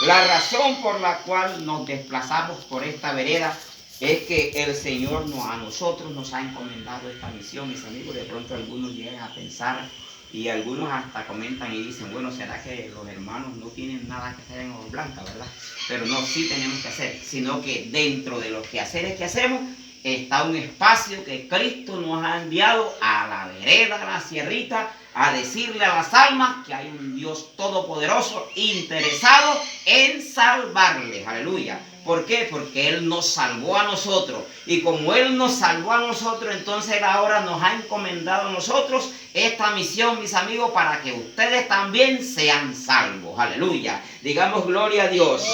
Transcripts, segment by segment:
La razón por la cual nos desplazamos por esta vereda es que el Señor a nosotros nos ha encomendado esta misión, mis amigos. De pronto algunos llegan a pensar y algunos hasta comentan y dicen, bueno, ¿será que los hermanos no tienen nada que hacer en Ojos Blancas, verdad? Pero no, sí tenemos que hacer, sino que dentro de los quehaceres que hacemos está un espacio que Cristo nos ha enviado a la vereda, a la sierrita, a decirle a las almas que hay un Dios todopoderoso interesado en salvarles. Aleluya. ¿Por qué? Porque Él nos salvó a nosotros. Y como Él nos salvó a nosotros, entonces Él ahora nos ha encomendado a nosotros esta misión, mis amigos, para que ustedes también sean salvos. Aleluya. Digamos gloria a Dios.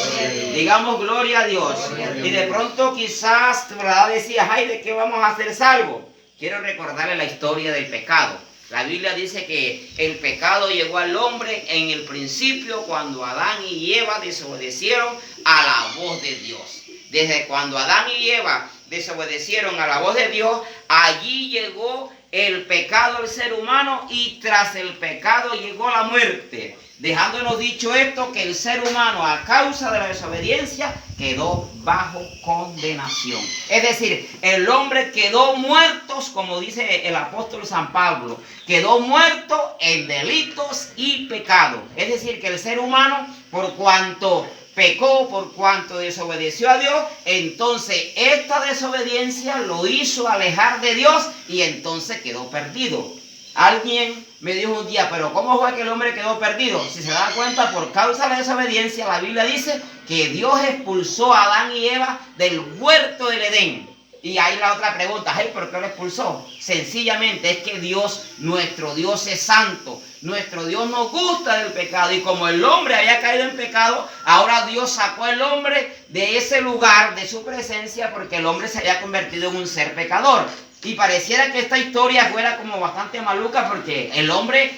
Digamos gloria a Dios. Y de pronto quizás, ¿verdad? Decías, ay, ¿de qué vamos a ser salvos? Quiero recordarle la historia del pecado. La Biblia dice que el pecado llegó al hombre en el principio cuando Adán y Eva desobedecieron a la voz de Dios. Desde cuando Adán y Eva desobedecieron a la voz de Dios, allí llegó el pecado al ser humano y tras el pecado llegó la muerte. Dejándonos dicho esto, que el ser humano a causa de la desobediencia quedó bajo condenación. Es decir, el hombre quedó muerto, como dice el apóstol San Pablo, quedó muerto en delitos y pecados. Es decir, que el ser humano, por cuanto pecó, por cuanto desobedeció a Dios, entonces esta desobediencia lo hizo alejar de Dios y entonces quedó perdido. Alguien me dijo un día, pero ¿cómo fue que el hombre quedó perdido? Si se da cuenta, por causa de la desobediencia, la Biblia dice que Dios expulsó a Adán y Eva del huerto del Edén. Y ahí la otra pregunta, ¿hey, por qué lo expulsó? Sencillamente es que Dios, nuestro Dios es santo. Nuestro Dios nos gusta del pecado. Y como el hombre había caído en pecado, ahora Dios sacó al hombre de ese lugar, de su presencia, porque el hombre se había convertido en un ser pecador. Y pareciera que esta historia fuera como bastante maluca porque el hombre,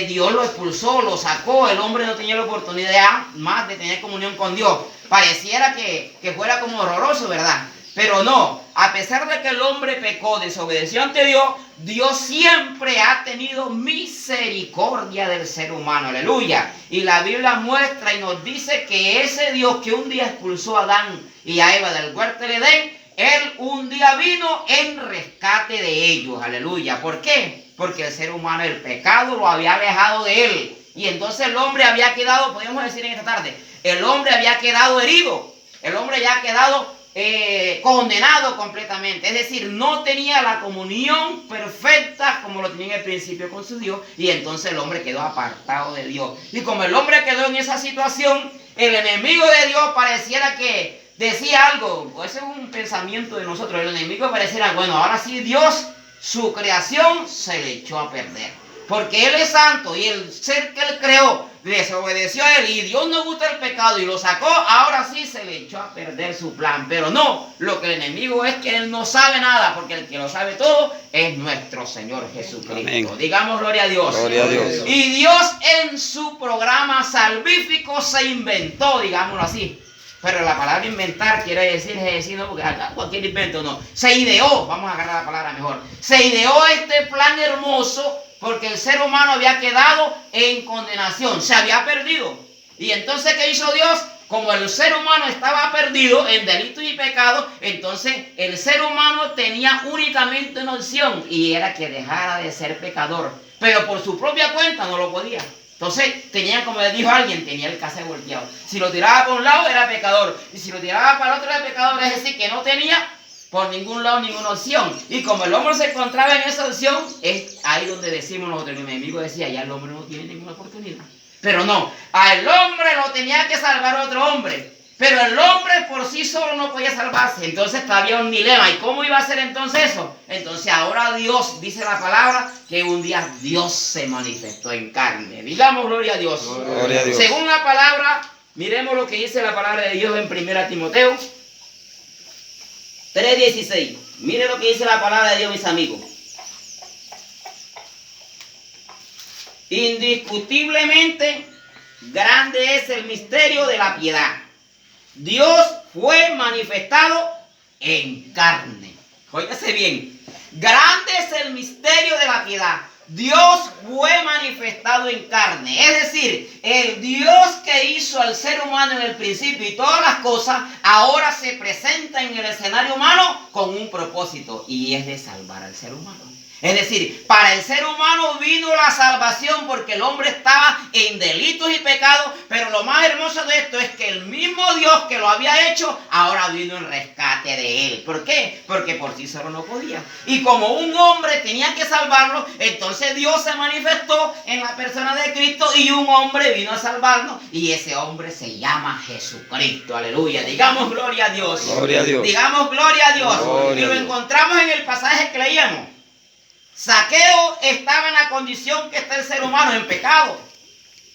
Dios lo expulsó, lo sacó, el hombre no tenía la oportunidad más de tener comunión con Dios. Pareciera que fuera como horroroso, ¿verdad? Pero no, a pesar de que el hombre pecó, desobedeció ante Dios, Dios siempre ha tenido misericordia del ser humano, aleluya. Y la Biblia muestra y nos dice que ese Dios que un día expulsó a Adán y a Eva del huerto del Edén, Él un día vino en rescate de ellos, aleluya. ¿Por qué? Porque el ser humano, el pecado lo había alejado de Él. Y entonces el hombre había quedado, podemos decir en esta tarde, el hombre había quedado herido. El hombre había quedado condenado completamente. Es decir, no tenía la comunión perfecta como lo tenía en el principio con su Dios. Y entonces el hombre quedó apartado de Dios. Y como el hombre quedó en esa situación, el enemigo de Dios pareciera que decía algo, ese es un pensamiento de nosotros, el enemigo pareciera, bueno, ahora sí Dios, su creación se le echó a perder. Porque Él es santo y el ser que Él creó desobedeció a Él y Dios no gusta el pecado y lo sacó, ahora sí se le echó a perder su plan. Pero no, lo que el enemigo es que Él no sabe nada, porque el que lo sabe todo es nuestro Señor Jesucristo. Amén. Digamos gloria a Dios. Gloria a Dios. Y Dios en su programa salvífico se inventó, digámoslo así. Pero la palabra inventar quiere decir no, porque acá cualquier invento no. Se ideó, vamos a agarrar la palabra mejor. Se ideó este plan hermoso porque el ser humano había quedado en condenación, se había perdido. Y entonces, ¿qué hizo Dios? Como el ser humano estaba perdido en delitos y pecados, entonces el ser humano tenía únicamente una opción y era que dejara de ser pecador. Pero por su propia cuenta no lo podía. Entonces tenía, como le dijo alguien, tenía el case volteado. Si lo tiraba por un lado era pecador. Y si lo tiraba para el otro era pecador. Es decir, que no tenía por ningún lado ninguna opción. Y como el hombre se encontraba en esa opción, es ahí donde decimos nosotros, el enemigo decía, ya el hombre no tiene ninguna oportunidad. Pero no, al hombre lo tenía que salvar otro hombre. Pero el hombre por sí solo no podía salvarse. Entonces había un dilema. ¿Y cómo iba a ser entonces eso? Entonces ahora Dios, dice la palabra, que un día Dios se manifestó en carne. Digamos gloria a Dios. Gloria a Dios. Según la palabra, miremos lo que dice la palabra de Dios en 1 Timoteo 3:16. Mire lo que dice la palabra de Dios, mis amigos. Indiscutiblemente grande es el misterio de la piedad. Dios fue manifestado en carne. Óigase bien. Grande es el misterio de la piedad. Dios fue manifestado en carne. Es decir, el Dios que hizo al ser humano en el principio y todas las cosas, ahora se presenta en el escenario humano con un propósito, y es de salvar al ser humano. Es decir, para el ser humano vino la salvación porque el hombre estaba en delitos y pecados, pero lo más hermoso de esto es que el mismo Dios que lo había hecho, ahora vino en rescate de él. ¿Por qué? Porque por sí solo no podía. Y como un hombre tenía que salvarlo, entonces Dios se manifestó en la persona de Cristo y un hombre vino a salvarnos, y ese hombre se llama Jesucristo. Aleluya. Digamos gloria a Dios. Gloria a Dios. Digamos gloria a Dios. Gloria y lo a Dios. encontramos en el pasaje que leíamos. Zaqueo estaba en la condición que está el ser humano, en pecado.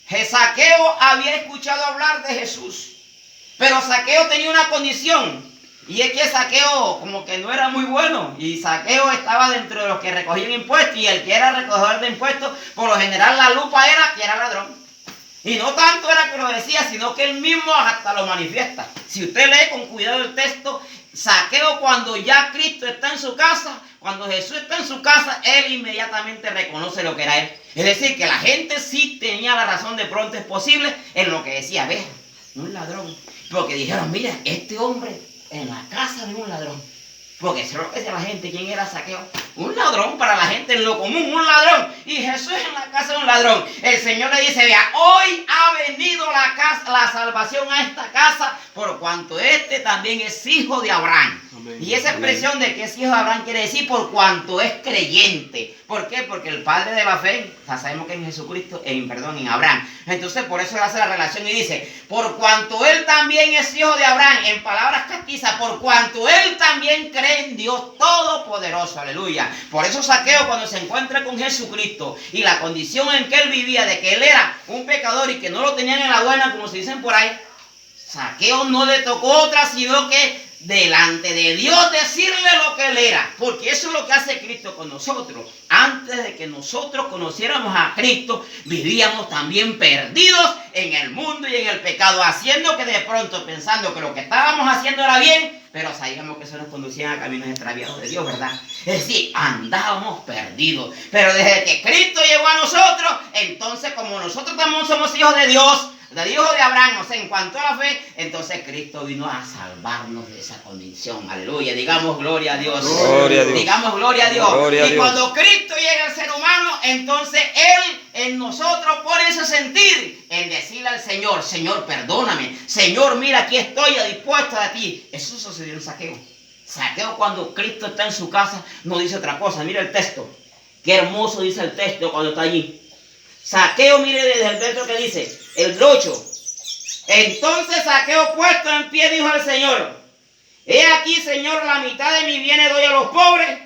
Zaqueo había escuchado hablar de Jesús, pero Zaqueo tenía una condición, y es que Zaqueo como que no era muy bueno, y Zaqueo estaba dentro de los que recogían impuestos, y el que era recogedor de impuestos, por lo general la lupa era que era ladrón. Y no tanto era que lo decía, sino que él mismo hasta lo manifiesta. Si usted lee con cuidado el texto, Zaqueo, cuando ya Cristo está en su casa, cuando Jesús está en su casa, él inmediatamente reconoce lo que era él. Es decir, que la gente sí tenía la razón, de pronto es posible, en lo que decía, ve, un ladrón. Porque dijeron, mira, este hombre en la casa de un ladrón. Porque eso es lo que decía la gente. ¿Quién era Zaqueo? Un ladrón para la gente en lo común, un ladrón. Y Jesús en la casa de un ladrón. El Señor le dice, vea, hoy ha venido la salvación a esta casa, por cuanto este también es hijo de Abraham. Amén. Y esa expresión de que es hijo de Abraham quiere decir por cuanto es creyente. ¿Por qué? Porque el padre de la fe, ya sabemos que en Jesucristo, en Abraham. Entonces por eso él hace la relación y dice, por cuanto él también es hijo de Abraham, en palabras castizas, por cuanto él también cree en Dios Todopoderoso, aleluya. Por eso Zaqueo, cuando se encuentra con Jesucristo y la condición en que él vivía, de que él era un pecador y que no lo tenían en la buena, como se dicen por ahí, Zaqueo no le tocó otra sino que delante de Dios decirle lo que él era, porque eso es lo que hace Cristo con nosotros. Antes de que nosotros conociéramos a Cristo, vivíamos también perdidos en el mundo y en el pecado, haciendo que de pronto, pensando que lo que estábamos haciendo era bien, pero sabíamos que eso nos conducía a caminos extraviados de Dios, ¿verdad? Es decir, andábamos perdidos. Pero desde que Cristo llegó a nosotros, entonces como nosotros también somos hijos de Dios, del hijo de Abraham, o sea, en cuanto a la fe, entonces Cristo vino a salvarnos de esa condición. Aleluya, digamos gloria a Dios. Gloria a Dios. Digamos gloria a Dios. Gloria a y Dios. cuando Cristo llega al ser humano, entonces Él en nosotros pone ese sentir, en decirle al Señor, Señor, perdóname. Señor, mira, aquí estoy dispuesto a ti. Eso sucedió en Zaqueo. Zaqueo, cuando Cristo está en su casa, no dice otra cosa. Mira el texto. Qué hermoso dice el texto cuando está allí. Zaqueo, mire desde el verso que dice, el 8. Entonces Zaqueo, puesto en pie, dijo al Señor, he aquí, Señor, la mitad de mi bienes doy a los pobres,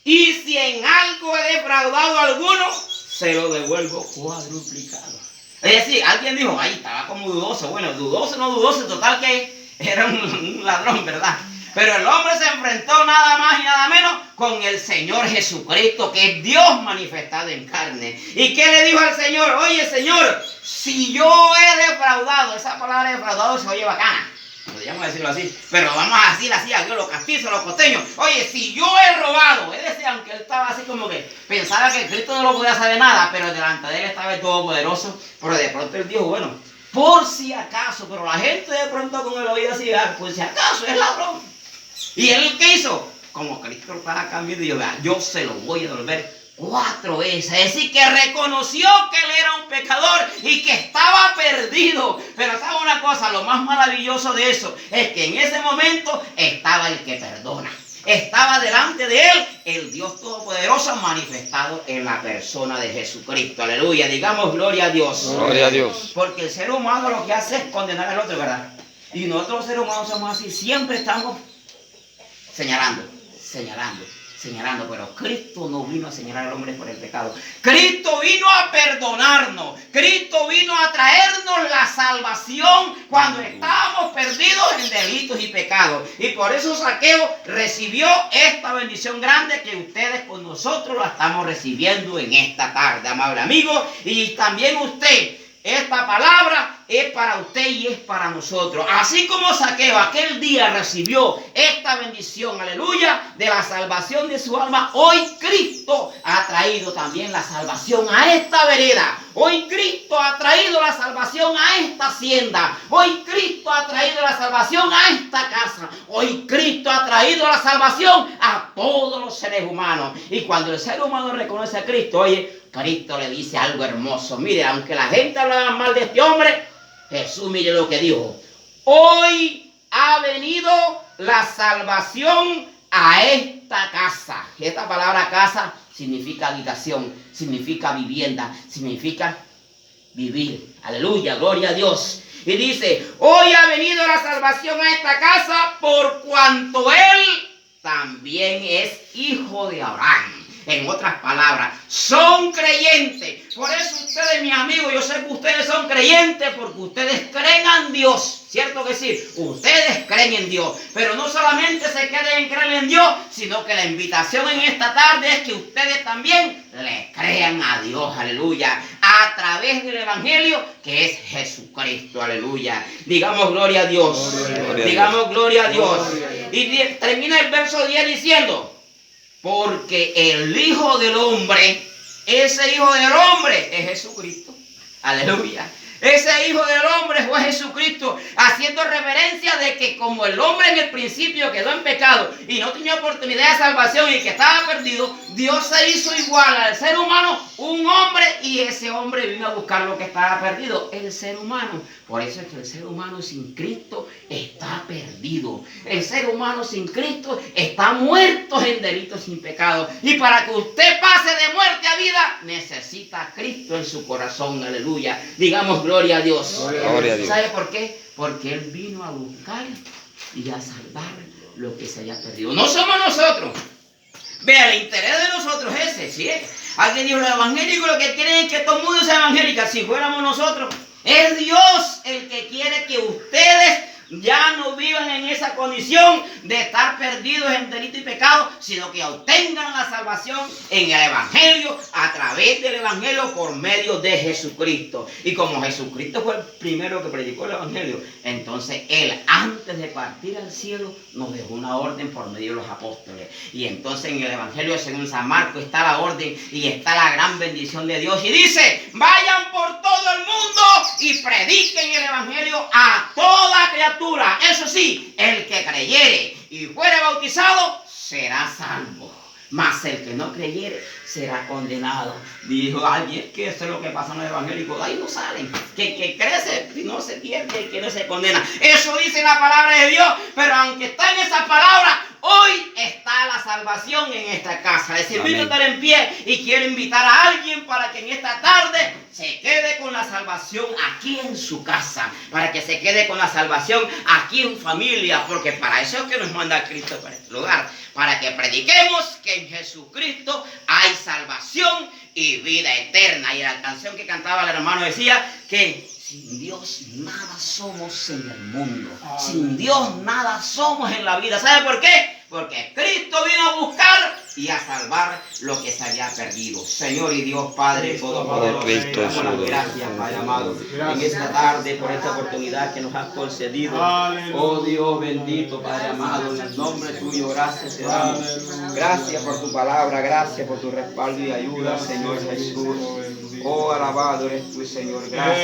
y si en algo he defraudado a alguno, se lo devuelvo cuadruplicado. Es decir, alguien dijo, ahí estaba como dudoso. Bueno, dudoso, no dudoso, total que era un ladrón, ¿verdad? Pero el hombre se enfrentó nada más y nada menos con el Señor Jesucristo, que es Dios manifestado en carne. ¿Y qué le dijo al Señor? Oye, Señor, si yo he defraudado, esa palabra defraudado se oye bacana, podríamos decirlo así, pero vamos a decir así, a Dios, los castizos, los costeños. Oye, si yo he robado, es decir, aunque él estaba así como que pensaba que Cristo no lo podía saber nada, pero delante de él estaba el Todopoderoso, pero de pronto él dijo, bueno, por si acaso, pero la gente de pronto con el oído así, por si acaso es ladrón. ¿Y él qué hizo? Como Cristo estaba cambiando, y yo se lo voy a devolver 4 veces. Es decir, que reconoció que él era un pecador y que estaba perdido. Pero ¿sabe una cosa? Lo más maravilloso de eso es que en ese momento estaba el que perdona. Estaba delante de él el Dios Todopoderoso manifestado en la persona de Jesucristo. Aleluya, digamos gloria a Dios. Gloria a Dios. Porque el ser humano lo que hace es condenar al otro, ¿verdad? Y nosotros los seres humanos somos así, siempre estamos señalando, pero Cristo no vino a señalar al hombre por el pecado. Cristo vino a perdonarnos. Cristo vino a traernos la salvación cuando estábamos perdidos en delitos y pecados. Y por eso Zaqueo recibió esta bendición grande que ustedes con nosotros la estamos recibiendo en esta tarde, amable amigo. Y también usted, esta palabra es para usted y es para nosotros. Así como Zaqueo aquel día recibió esta bendición, aleluya, de la salvación de su alma, hoy Cristo ha traído también la salvación a esta vereda. Hoy Cristo ha traído la salvación a esta hacienda. Hoy Cristo ha traído la salvación a esta casa. Hoy Cristo ha traído la salvación a todos los seres humanos. Y cuando el ser humano reconoce a Cristo, oye, Cristo le dice algo hermoso. Mire, aunque la gente hablaba mal de este hombre, Jesús mire lo que dijo. Hoy ha venido la salvación a esta casa. Esta palabra casa significa habitación, significa vivienda, significa vivir. Aleluya, gloria a Dios. Y dice, hoy ha venido la salvación a esta casa por cuanto él también es hijo de Abraham. En otras palabras, son creyentes. Por eso ustedes, mis amigos, yo sé que ustedes son creyentes porque ustedes creen en Dios. ¿Cierto que sí? Ustedes creen en Dios. Pero no solamente se queden en creer en Dios, sino que la invitación en esta tarde es que ustedes también le crean a Dios. Aleluya. A través del Evangelio que es Jesucristo. Aleluya. Digamos gloria a Dios. Digamos gloria a Dios. Y termina el verso 10 diciendo, porque el Hijo del Hombre, ese Hijo del Hombre es Jesucristo. Aleluya. Ese Hijo del Hombre fue Jesucristo, haciendo referencia de que como el hombre en el principio quedó en pecado y no tenía oportunidad de salvación y que estaba perdido, Dios se hizo igual al ser humano, un hombre, y ese hombre vino a buscar lo que estaba perdido, el ser humano. Por eso es que el ser humano sin Cristo está perdido. El ser humano sin Cristo está muerto en delitos sin pecado. Y para que usted pase de muerte a vida, necesita a Cristo en su corazón. Aleluya. Digamos gloria a Dios. Gloria a Dios. ¿Sabe por qué? Porque Él vino a buscar y a salvar lo que se haya perdido. No somos nosotros. Vea, el interés de nosotros es ese, ¿sí? Alguien dijo, los evangélicos lo que quieren es que todo el mundo sea evangélico. Si fuéramos nosotros, es Dios el que quiere que ustedes ya no vivan en esa condición de estar perdidos en delito y pecado, sino que obtengan la salvación en el Evangelio, a través del Evangelio, por medio de Jesucristo. Y como Jesucristo fue el primero que predicó el Evangelio, entonces Él, antes de partir al cielo, nos dejó una orden por medio de los apóstoles. Y entonces en el Evangelio según San Marcos está la orden y está la gran bendición de Dios. Y dice, vayan por todo el mundo y prediquen el Evangelio a toda criatura. Eso sí, el que creyere y fuere bautizado será salvo, mas el que no creyere será condenado. Dijo alguien que eso es lo que pasa en los evangélicos, ahí no salen, que crece y no se pierde, y que no se condena. Eso dice la palabra de Dios, pero aunque está en esa palabra, hoy está la salvación en esta casa. Les invito a estar en pie y quiero invitar a alguien para que en esta tarde se quede con la salvación aquí en su casa, para que se quede con la salvación aquí en familia, porque para eso es que nos manda Cristo para este lugar, para que prediquemos que en Jesucristo hay salvación y vida eterna. Y la canción que cantaba el hermano decía que sin Dios nada somos en el mundo. Sin Dios nada somos en la vida. ¿Sabe por qué? Porque Cristo vino a buscar y a salvar lo que se había perdido. Señor y Dios Padre Todopoderoso, te damos las gracias, Padre amado, en esta tarde por esta oportunidad que nos has concedido. Oh Dios bendito, Padre amado, en el nombre tuyo, gracias te damos. Gracias por tu palabra, gracias por tu respaldo y ayuda, Señor Jesús. Oh, alabado eres tú, Señor. Gracias.